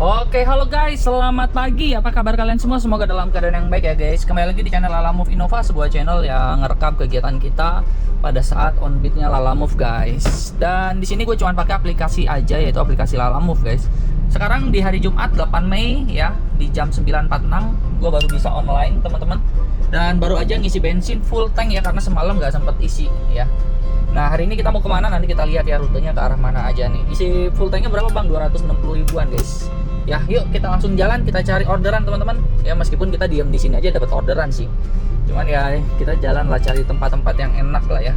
Oke, halo guys, selamat pagi. Apa kabar kalian semua? Semoga dalam keadaan yang baik ya guys. Kembali lagi di channel Lala Move Innova, sebuah channel yang ngerekam kegiatan kita pada saat on beatnya Lala Move guys. Dan di sini gue cuma pakai aplikasi aja, yaitu aplikasi Lala Move guys. Sekarang di hari Jumat 8 Mei ya, di jam 9.46 gue baru bisa online teman-teman. Dan baru aja ngisi bensin full tank ya, karena semalam nggak sempet isi ya. Nah, hari ini kita mau kemana, nanti kita lihat ya rutenya ke arah mana aja nih. Isi full tanknya berapa bang? 260 ribuan guys. Ya, yuk kita langsung jalan, kita cari orderan teman-teman. Ya meskipun kita diam di sini aja dapat orderan sih. Cuman ya kita jalan lah cari tempat-tempat yang enak lah ya.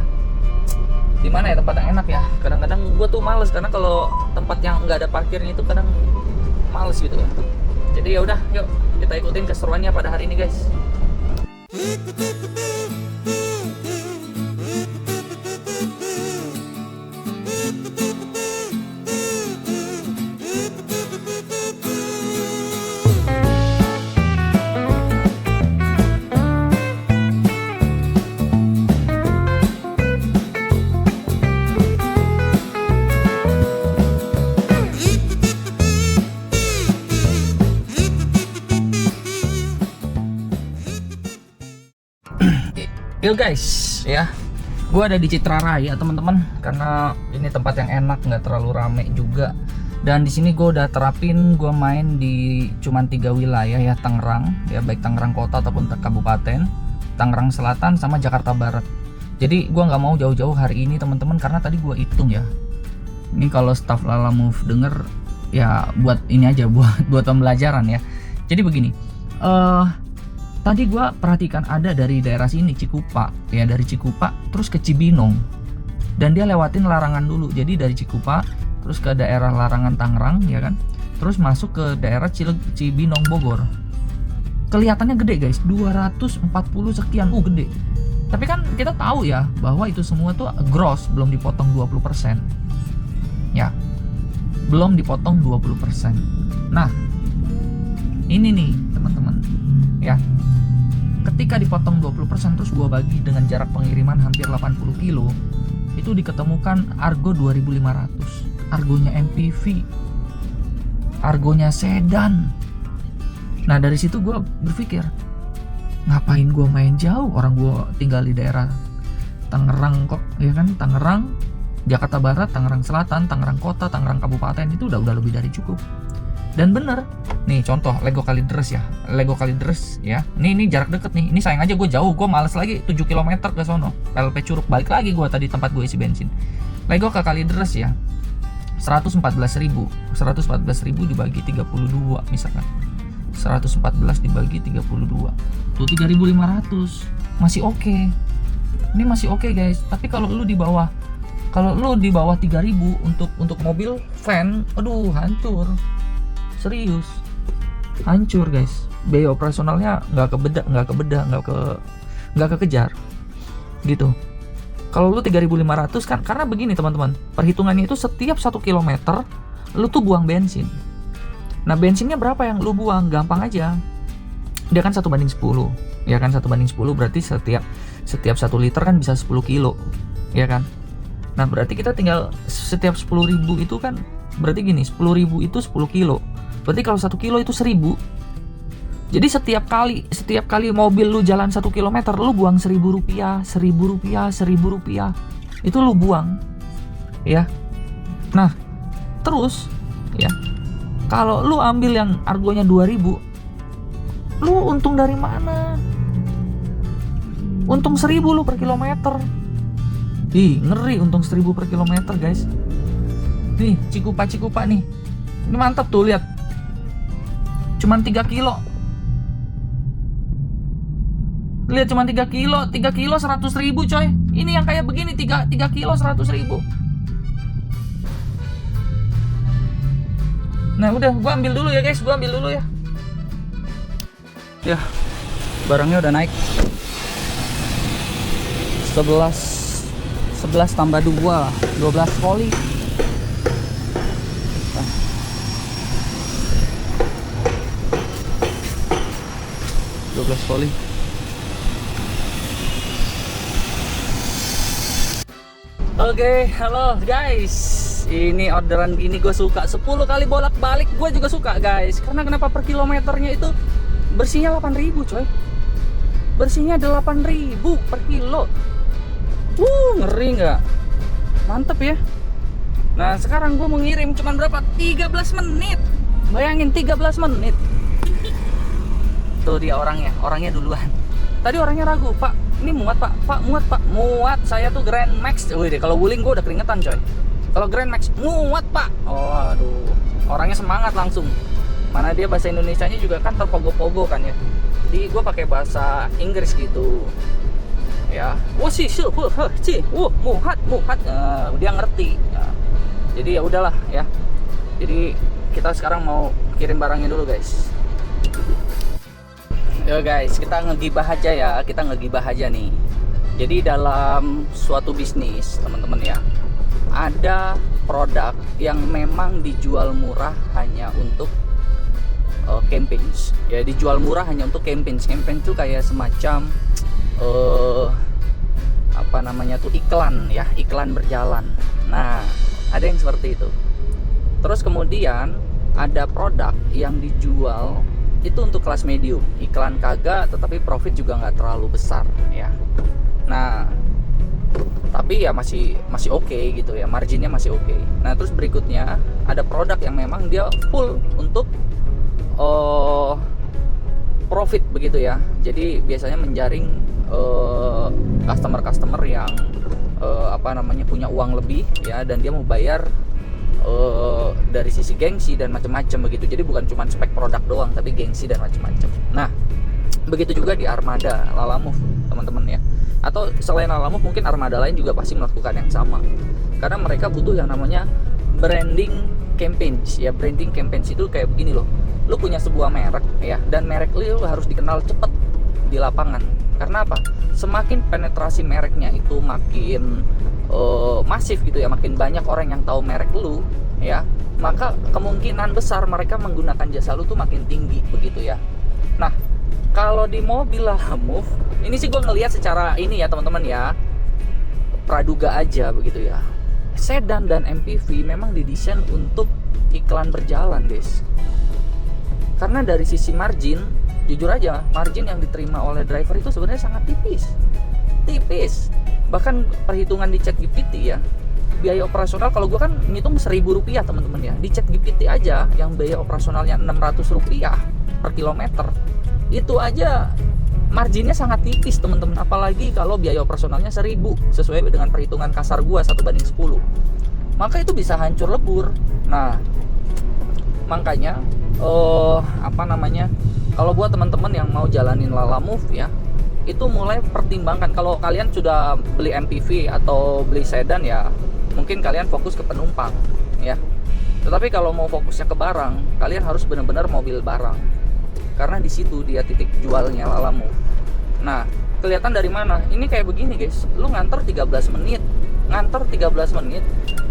Di mana ya tempat yang enak ya? Kadang-kadang gue tuh males karena kalau tempat yang nggak ada parkirnya itu kadang males gitu ya. Jadi ya udah, yuk kita ikutin keseruannya pada hari ini guys. Yuk guys, ya, gue ada di Citra Raya teman-teman, karena ini tempat yang enak, nggak terlalu rame juga. Dan di sini gue udah terapin, gue main di cuman 3 wilayah ya, Tangerang, ya baik Tangerang Kota ataupun Kabupaten, Tangerang Selatan sama Jakarta Barat. Jadi gue nggak mau jauh-jauh hari ini teman-teman, karena tadi gue hitung ya. Ini kalau staff Lala Move denger, ya buat ini aja, buat pembelajaran ya. Jadi begini. Tadi gue perhatikan ada dari daerah sini Cikupa, ya dari Cikupa terus ke Cibinong, dan dia lewatin larangan dulu. Jadi dari Cikupa terus ke daerah larangan Tangerang, ya kan, terus masuk ke daerah Cibinong Bogor. Kelihatannya gede guys, 240 sekian, gede. Tapi kan kita tahu ya bahwa itu semua tuh gross, belum dipotong 20%. Ya, belum dipotong 20%. Nah, ini nih teman-teman, ya. Ketika dipotong 20% terus gue bagi dengan jarak pengiriman hampir 80 kilo, itu diketemukan argo 2.500, argonya MPV, argonya sedan. Nah dari situ gue berpikir, ngapain gue main jauh, orang gue tinggal di daerah Tangerang kok, ya kan, Tangerang, Jakarta Barat, Tangerang Selatan, Tangerang Kota, Tangerang Kabupaten, itu udah lebih dari cukup. Dan bener, nih contoh Lego Kalideres ya, Lego Kalideres ya, ini jarak deket nih, ini sayang aja gue jauh, gue males lagi 7 km ke sono, PLP Curug, balik lagi gue tadi tempat gue isi bensin. Lego ke Kalideres ya, 114.000 dibagi 32 misalkan, 114 dibagi 32, tuh 3.500, masih oke. Ini masih oke guys, tapi kalau lu di bawah 3.000 untuk mobil van, aduh hancur. Serius, hancur guys. Biaya operasionalnya nggak kekejar gitu. Kalau lu 3.500 kan, karena begini teman-teman, perhitungannya itu setiap 1 km lu tuh buang bensin. Nah bensinnya berapa yang lu buang? Gampang aja, dia kan 1:10, ya kan, 1:10 berarti setiap 1 liter kan bisa 10 kilo, ya kan. Nah berarti kita tinggal setiap 10.000 itu kan, berarti gini, 10.000 itu 10 kilo. Berarti kalau 1 kilo itu 1.000. Jadi setiap kali mobil lu jalan 1 km, lu buang 1.000 rupiah, 1.000 rupiah, 1.000 rupiah. Itu lu buang, ya. Nah, terus, ya, kalau lu ambil yang argonya 2.000, lu untung dari mana? Untung 1.000 lu per kilometer. Ih, ngeri untung 1.000 per kilometer guys. Nih, Cikupa nih. Ini mantap tuh, lihat. Cuman 3 kilo. Lihat, cuman 3 kilo 100.000 coy. Ini yang kayak begini 3 kilo 100.000. Nah udah, gua ambil dulu ya guys, ya. Barangnya udah naik 11 tambah 2 12 koli. 12 koli. Oke, halo guys. guys, ini orderan gini gue suka. 10 kali bolak-balik gue juga suka guys. Karena kenapa, per kilometernya itu bersihnya 8.000 coy. Bersihnya 8.000 per kilo. Ngeri nggak? Mantep ya. Nah sekarang gue mau ngirim cuman berapa? 13 menit. Bayangin 13 menit. Tuh dia orangnya duluan. Tadi orangnya ragu, Pak, ini muat Pak, muat. Saya tuh Grand Max. Wih, kalau wuling gue udah keringetan coy. Kalau Grand Max, muat Pak. Oh aduh, orangnya semangat langsung. Mana dia bahasa Indonesianya juga kan terpogo-pogo kan ya. Jadi gue pakai bahasa Inggris gitu. Ya, muhat. Dia ngerti. Ya. Jadi ya udahlah ya. Jadi kita sekarang mau kirim barangnya dulu guys. Yo guys, kita ngegibah aja nih. Jadi dalam suatu bisnis teman-teman ya, ada produk yang memang dijual murah hanya untuk campaign. Ya dijual murah hanya untuk campaign. Campaign itu kayak semacam apa namanya tuh, iklan ya, iklan berjalan. Nah ada yang seperti itu. Terus kemudian ada produk yang dijual itu untuk kelas medium, iklan kagak, tetapi profit juga nggak terlalu besar ya. Nah tapi ya masih oke gitu ya, marginnya masih oke. Nah terus berikutnya ada produk yang memang dia full untuk profit begitu ya. Jadi biasanya menjaring customer yang apa namanya, punya uang lebih ya, dan dia mau bayar dari sisi gengsi dan macam-macam begitu. Jadi bukan cuma spek produk doang, tapi gengsi dan macam-macam. Nah begitu juga di Armada Lalamove teman-teman ya, atau selain Lalamove mungkin Armada lain juga pasti melakukan yang sama, karena mereka butuh yang namanya branding campaigns ya. Branding campaigns itu kayak begini loh, lu punya sebuah merek ya, dan merek lu harus dikenal cepet di lapangan. Karena apa? Semakin penetrasi mereknya itu makin masif gitu ya, makin banyak orang yang tahu merek lu ya, maka kemungkinan besar mereka menggunakan jasa lu tuh makin tinggi begitu ya. Nah kalau di mobil Lalamove ini sih gue ngelihat secara ini ya teman-teman ya, praduga aja begitu ya, sedan dan MPV memang didesain untuk iklan berjalan guys. Karena dari sisi margin, jujur aja, margin yang diterima oleh driver itu sebenarnya sangat tipis. Bahkan perhitungan di ChatGPT ya, biaya operasional kalau gue kan ngitung Rp1.000 teman-teman ya, di ChatGPT aja yang biaya operasionalnya Rp600 per kilometer, itu aja marginnya sangat tipis teman-teman. Apalagi kalau biaya operasionalnya 1.000 sesuai dengan perhitungan kasar gue 1:10, maka itu bisa hancur lebur. Nah makanya apa namanya, kalau buat teman-teman yang mau jalanin Lalamove ya, itu mulai pertimbangkan. Kalau kalian sudah beli MPV atau beli sedan ya, mungkin kalian fokus ke penumpang ya. Tetapi kalau mau fokusnya ke barang, kalian harus benar-benar mobil barang, karena di situ dia titik jualnya Lalamove. Nah kelihatan dari mana? Ini kayak begini guys, lu nganter 13 menit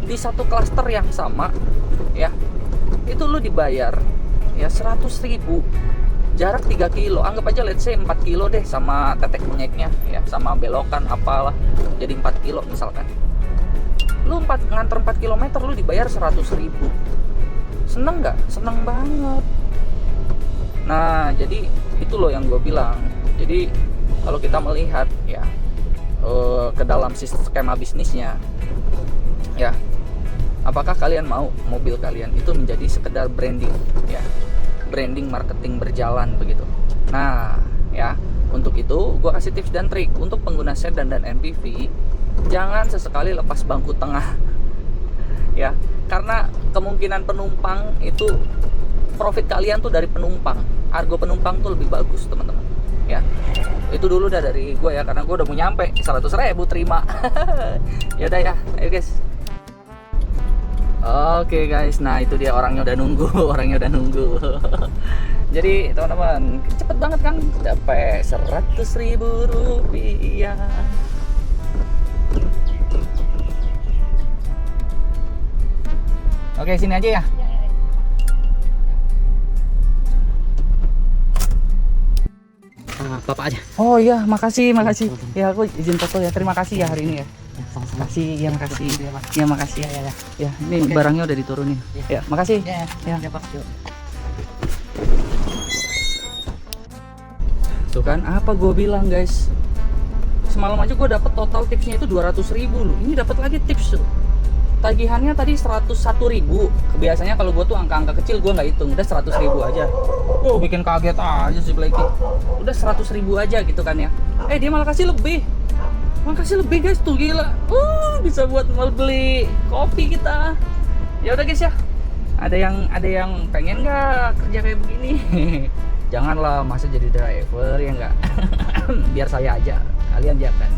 di satu klaster yang sama ya, itu lu dibayar ya 100.000, jarak 3 kilo, anggap aja let's say 4 kilo deh sama tetek monyeknya ya, sama belokan apalah, jadi 4 kilo misalkan. Lu nganter 4 km lu dibayar 100.000. Seneng nggak? Seneng banget. Nah jadi itu loh yang gue bilang. Jadi kalau kita melihat ya ke dalam skema bisnisnya ya, apakah kalian mau mobil kalian itu menjadi sekedar branding ya, branding marketing berjalan begitu. Nah ya, untuk itu gue kasih tips dan trik untuk pengguna sedan dan MPV. Jangan sesekali lepas bangku tengah ya, karena kemungkinan penumpang itu, profit kalian tuh dari penumpang, argo penumpang tuh lebih bagus teman-teman ya. Itu dulu dah dari gue ya, karena gue udah mau nyampe 100.000 terima. Yaudah ya, ayo guys. Oke guys, nah itu dia orangnya udah nunggu. Jadi teman-teman, cepet banget kan, dapat Rp100.000. Oke, sini aja ya. Bapak aja. Oh iya, makasih. Ya aku izin foto ya. Terima kasih ya hari ini ya. Makasih, ya makasih. Iya, Pak. Ya makasih. Ya, ya, ya. Ya, ini Oke. barangnya udah diturunin. Ya, makasih. Ya, Ya. ya, Pak. Yuk. Tuh kan, apa gue bilang guys? Semalam aja gue dapet total tipsnya itu 200.000 loh. Ini dapat lagi tips loh. Tagihannya tadi 101.000. Biasanya kalau gue tuh angka-angka kecil gue nggak hitung, udah 100.000 aja. Oh, bikin kaget aja sih Blacky. Udah 100.000 aja gitu kan ya. Dia malah kasih lebih. Malah kasih lebih guys, tuh gila. Bisa buat mau beli kopi kita. Ya udah guys ya. Ada yang pengen nggak kerja kayak begini? Janganlah, masa jadi driver ya nggak. Biar saya aja, kalian jangan.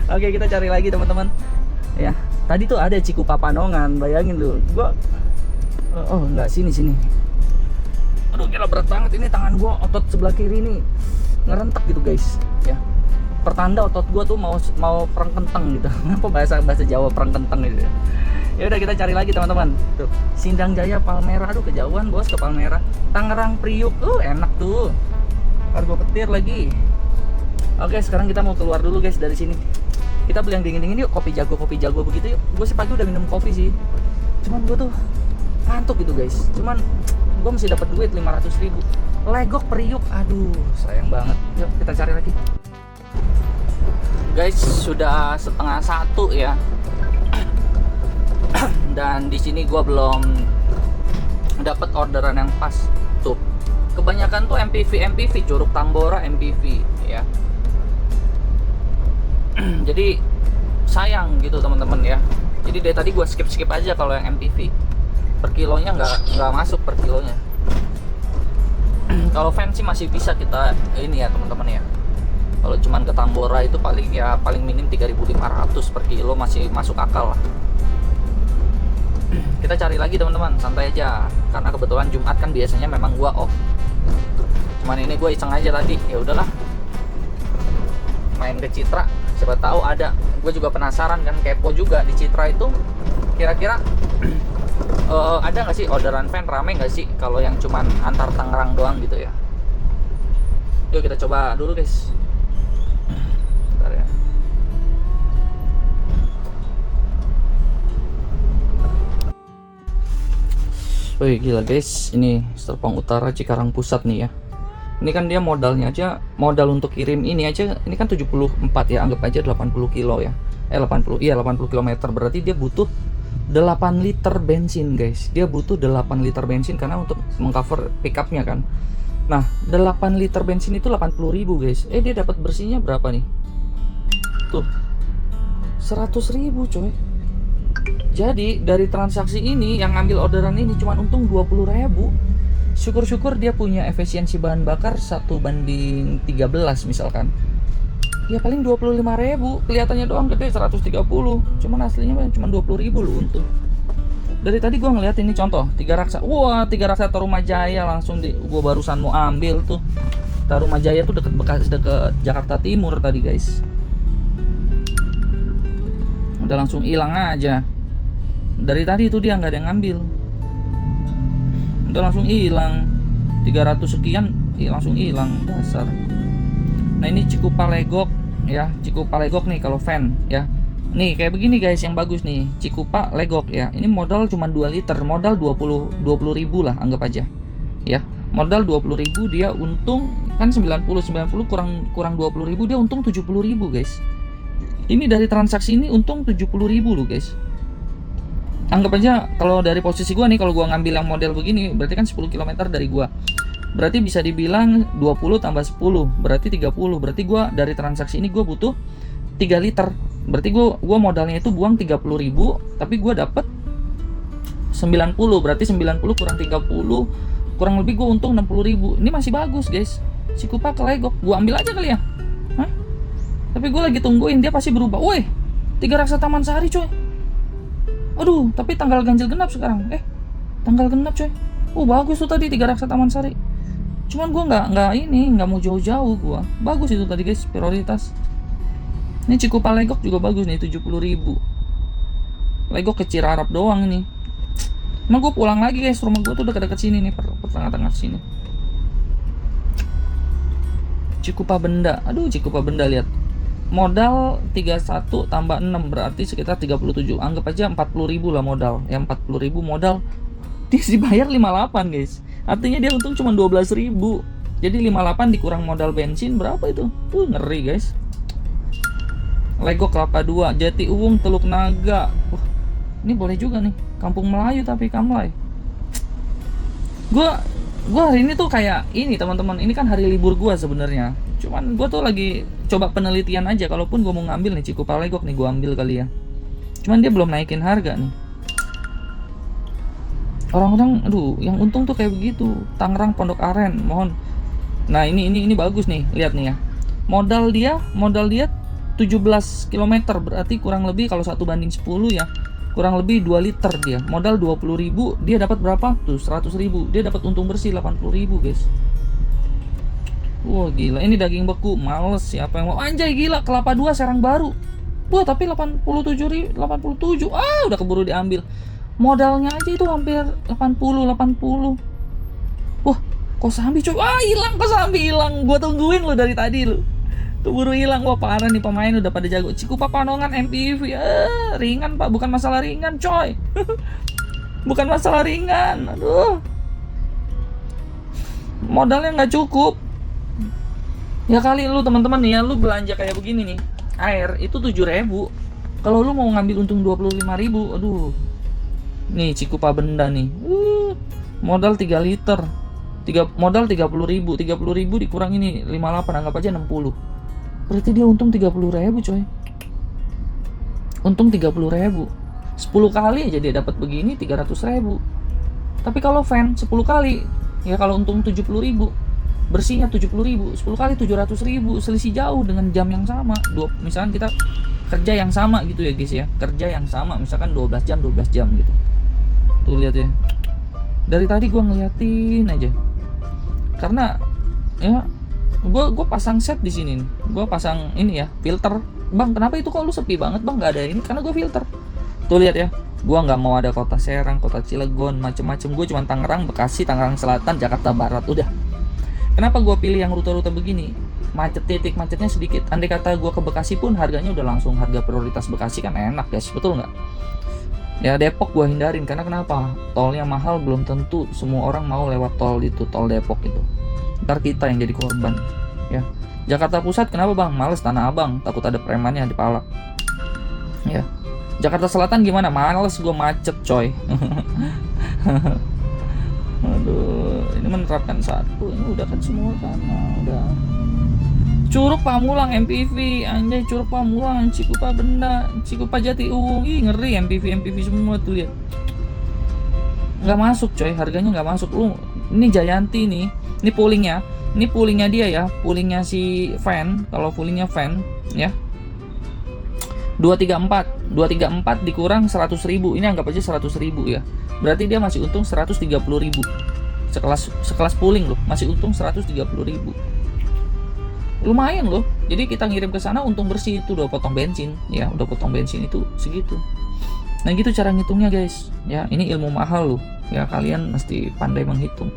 Oke, kita cari lagi teman-teman. Ya, tadi tuh ada Cikupa Panongan, bayangin tuh. Gua nggak sini. Aduh, gila berat banget ini tangan gua, otot sebelah kiri ini ngerentek gitu guys. Ya, pertanda otot gua tuh mau perang kentang gitu. Apa bahasa Jawa perang kentang gitu. Ya udah, kita cari lagi teman-teman. Tuh, Sindang Jaya Palmera, aduh kejauhan bos ke Palmera. Tangerang Priuk, enak tuh. Ntar gua petir lagi. Oke, sekarang kita mau keluar dulu guys dari sini. Kita beli yang dingin-dingin yuk, kopi jago begitu yuk. Gue sih pagi udah minum kopi sih. Cuman gue tuh ngantuk gitu guys. Cuman gue mesti dapat duit 500.000. Legok Priuk, aduh sayang banget. Yuk kita cari lagi. Guys, sudah 12:30 ya. Dan di sini gue belum dapat orderan yang pas. Tuh, kebanyakan tuh MPV, Curug Tambora MPV ya. Jadi sayang gitu teman-teman ya. Jadi dari tadi gue skip aja kalau yang MPV. Per kilonya nggak masuk per kilonya. Kalau fan sih masih bisa kita ini ya teman-teman ya. Kalau cuman ke Tambora itu paling minim 3.500 per kilo masih masuk akal lah. Kita cari lagi teman-teman, santai aja. Karena kebetulan Jumat kan biasanya memang gua off. Cuman ini gue iseng aja tadi, ya udahlah. Main ke Citra, siapa tahu ada. Gue juga penasaran kan, kepo juga di Citra itu. Kira-kira ada nggak sih orderan fan, rame nggak sih kalau yang cuman antar Tangerang doang gitu ya. Yuk kita coba dulu guys. Bentar ya. Wih gila guys, ini Serpong Utara Cikarang Pusat nih ya. Ini kan dia modal untuk kirim ini aja, ini kan 74 ya, anggap aja 80 kilo ya. 80 km, berarti dia butuh 8 liter bensin guys. Dia butuh 8 liter bensin karena untuk mengcover pickupnya kan. Nah, 8 liter bensin itu 80.000 guys. Dia dapat bersihnya berapa nih? Tuh, 100.000 coy. Jadi dari transaksi ini yang ngambil orderan ini cuma untung 20.000. Syukur-syukur dia punya efisiensi bahan bakar 1:13 misalkan. Ya paling 25.000, kelihatannya doang gede 130. Cuman aslinya cuma 20.000 loh untung. Dari tadi gua ngeliat ini contoh 3 Raksa. Wah, 3 Raksa Tarumajaya langsung gua barusan mau ambil tuh. Tarumajaya tuh deket Jakarta Timur tadi guys. Udah langsung hilang aja. Dari tadi itu dia nggak ada yang ngambil. Udah langsung hilang. 300 sekian langsung hilang dasar. Nah ini Cikupa Legok ya, Cikupa Legok nih kalau fan ya. Nih kayak begini guys yang bagus nih, Cikupa Legok ya. Ini modal cuma 2 liter, modal 20.000 lah anggap aja. Ya, modal 20.000 dia untung kan 90 kurang 20.000 dia untung 70.000 guys. Ini dari transaksi ini untung 70.000 loh guys. Anggap aja kalau dari posisi gua nih, kalau gua ngambil yang model begini berarti kan 10 km dari gua. Berarti bisa dibilang 20 tambah 10 berarti 30. Berarti gua dari transaksi ini gua butuh 3 liter. Berarti gua modalnya itu buang 30.000, tapi gua dapet 90. Berarti 90 kurang 30 kurang lebih gua untung 60.000. Ini masih bagus guys. Cikupa ke Legok gua ambil aja kali ya. Hah? Tapi gua lagi tungguin dia pasti berubah. Woi, 3 Raksa Taman Sari coy. Aduh, tapi tanggal ganjil genap sekarang. Tanggal genap coy. Bagus tuh tadi 3 Raksa Taman Sari. Cuman gua nggak mau jauh-jauh gua. Bagus itu tadi guys, prioritas. Ini Cikupa Legok juga bagus nih, 70.000. Legok ke Cirarap doang ini. Emang gua pulang lagi guys, rumah gua tuh dekat-dekat sini nih, tengah-tengah sini. Cikupa Benda. Aduh, Cikupa Benda lihat. modal 31 tambah 6 berarti sekitar 37. Anggap aja 40.000 lah modal. Ya 40.000 modal. Dia dibayar 58 guys. Artinya dia untung cuma 12.000. Jadi 58 dikurang modal bensin berapa itu? Ngeri guys. Lego Kelapa 2, Jati Uwung, Teluk Naga. Ini boleh juga nih. Kampung Melayu tapi Kamlay. Gua hari ini tuh kayak ini teman-teman. Ini kan hari libur gua sebenarnya. Cuman gua tuh lagi coba penelitian aja. Kalaupun gua mau ngambil nih Cikupa Legok nih, gua ambil kali ya. Cuman dia belum naikin harga nih. Orang-orang, aduh, yang untung tuh kayak begitu. Tangerang, Pondok Aren, mohon. Nah ini bagus nih, lihat nih ya. Modal dia 17 km berarti kurang lebih kalau 1:10 ya. Kurang lebih 2 liter dia. Modal 20.000, dia dapat berapa? Tuh 100.000. Dia dapat untung bersih 80.000, guys. Wah, gila. Ini daging beku, males siapa yang mau. Anjay gila, Kelapa 2 Serang Baru. Wah, tapi 87. Udah keburu diambil. Modalnya aja itu hampir 80. Wah, Kosambi coy. Hilang Kosambi, hilang. Gua tungguin lo dari tadi lo. Keburu hilang. Wah, parah nih pemain udah pada jago. Cikupa Panongan MPV. Ringan Pak, bukan masalah ringan coy. Bukan masalah ringan. Aduh. Modalnya nggak cukup. Ya kali lu teman-teman nih ya, lu belanja kayak begini nih. Air itu 7.000. Kalau lu mau ngambil untung 25.000, aduh. Nih Cikupa Benda nih. Modal 3 liter. Modal 30.000. 30.000 dikurang ini 58, anggap aja 60. Berarti dia untung 30.000 coy. Untung 30.000. 10 kali aja dia dapat begini 300.000. Tapi kalau fan 10 kali, ya kalau untung 70.000, bersihnya 70.000, 10 kali 700.000, selisih jauh dengan jam yang sama. Misalkan kita kerja yang sama gitu ya guys ya. Kerja yang sama misalkan 12 jam gitu. Tuh lihat ya. Dari tadi gua ngeliatin aja. Karena ya gue pasang set di sini nih. Gue pasang ini ya, filter. Bang, kenapa itu kok lu sepi banget bang? Nggak ada ini, karena gue filter. Tuh lihat ya, gue nggak mau ada kota Serang, kota Cilegon, macem-macem. Gue cuma Tangerang, Bekasi, Tangerang Selatan, Jakarta Barat, udah. Kenapa gue pilih yang rute-rute begini? Titik macetnya sedikit. Andai kata gue ke Bekasi pun harganya udah langsung harga prioritas Bekasi, kan enak guys, betul nggak? Ya Depok gue hindarin, karena kenapa? Tolnya mahal, belum tentu semua orang mau lewat tol itu, tol Depok itu. Ntar kita yang jadi korban ya. Jakarta Pusat kenapa bang? Males Tanah Abang, takut ada premannya di Palak ya. Jakarta Selatan gimana? Males gue, macet coy. Aduh, ini menerapkan satu, ini udah kan semua kan. Udah. Curug Pamulang MPV, anjay Curug Pamulang, Cikupa Benda, Cikupa Jati Uwung. Ngeri MPV semua tuh lihat. Nggak masuk coy, harganya nggak masuk. Ini Jayanti nih. Ini poolingnya dia ya, poolingnya si fan. Kalau poolingnya fan ya 234 dikurang 100.000, ini anggap aja 100.000 ya. Berarti dia masih untung 130.000. Sekelas pooling loh, masih untung 130.000. Lumayan loh. Jadi kita ngirim ke sana untung bersih itu udah potong bensin ya, udah potong bensin itu segitu. Nah gitu cara ngitungnya guys ya. Ini ilmu mahal loh ya, kalian mesti pandai menghitung.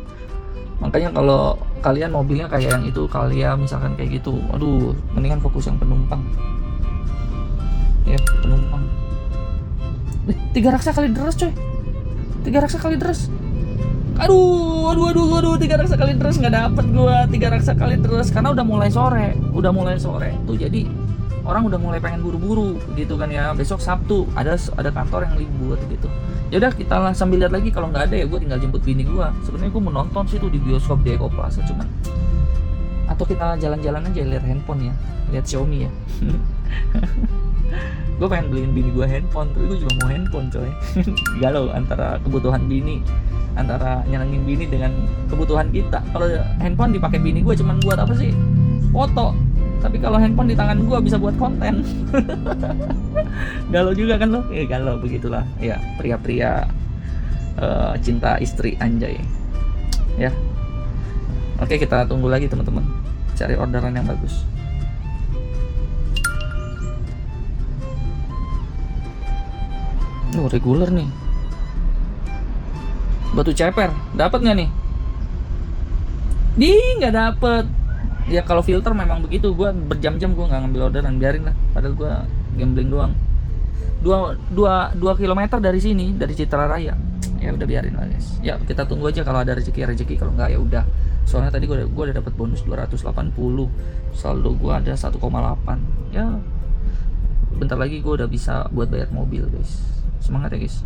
Makanya kalau kalian mobilnya kayak yang itu, kalian misalkan kayak gitu, aduh, mendingan fokus yang penumpang ya, penumpang. 3 raksa kali deres coy, 3 raksa kali deres. Aduh 3 raksa kali deres nggak dapet gua. 3 raksa kali deres karena udah mulai sore tuh, jadi orang udah mulai pengen buru-buru gitu kan ya. Besok Sabtu ada kantor yang libur gitu. Ya udah kita lah sambil lihat lagi, kalau nggak ada ya gue tinggal jemput bini gue. Sebenarnya gue mau nonton sih tuh di bioskop di Eko Plaza, cuman atau kita jalan-jalan aja lihat handphone ya, lihat Xiaomi ya. Gue pengen beliin bini gue handphone, tapi gue juga mau handphone coy. Galau antara kebutuhan bini, antara nyenengin bini dengan kebutuhan kita. Kalau handphone dipakai bini gue cuman buat apa sih? Foto. Tapi kalau handphone di tangan gue bisa buat konten. Galau juga kan lo? Galau begitulah ya, pria-pria cinta istri, anjay ya. Oke, kita tunggu lagi teman-teman, cari orderan yang bagus. Reguler nih. Batu ceper dapat nggak nih? Nggak dapet. Ya kalau filter memang begitu, gue berjam-jam gue nggak ngambil orderan, biarin lah, padahal gue gambling doang. 2 kilometer dari sini, dari Citra Raya, ya udah biarin lah guys. Ya kita tunggu aja, kalau ada rezeki, kalau nggak ya udah. Soalnya tadi gue udah dapat bonus 280, saldo gue ada 1,8. Ya bentar lagi gue udah bisa buat bayar mobil guys. Semangat ya guys.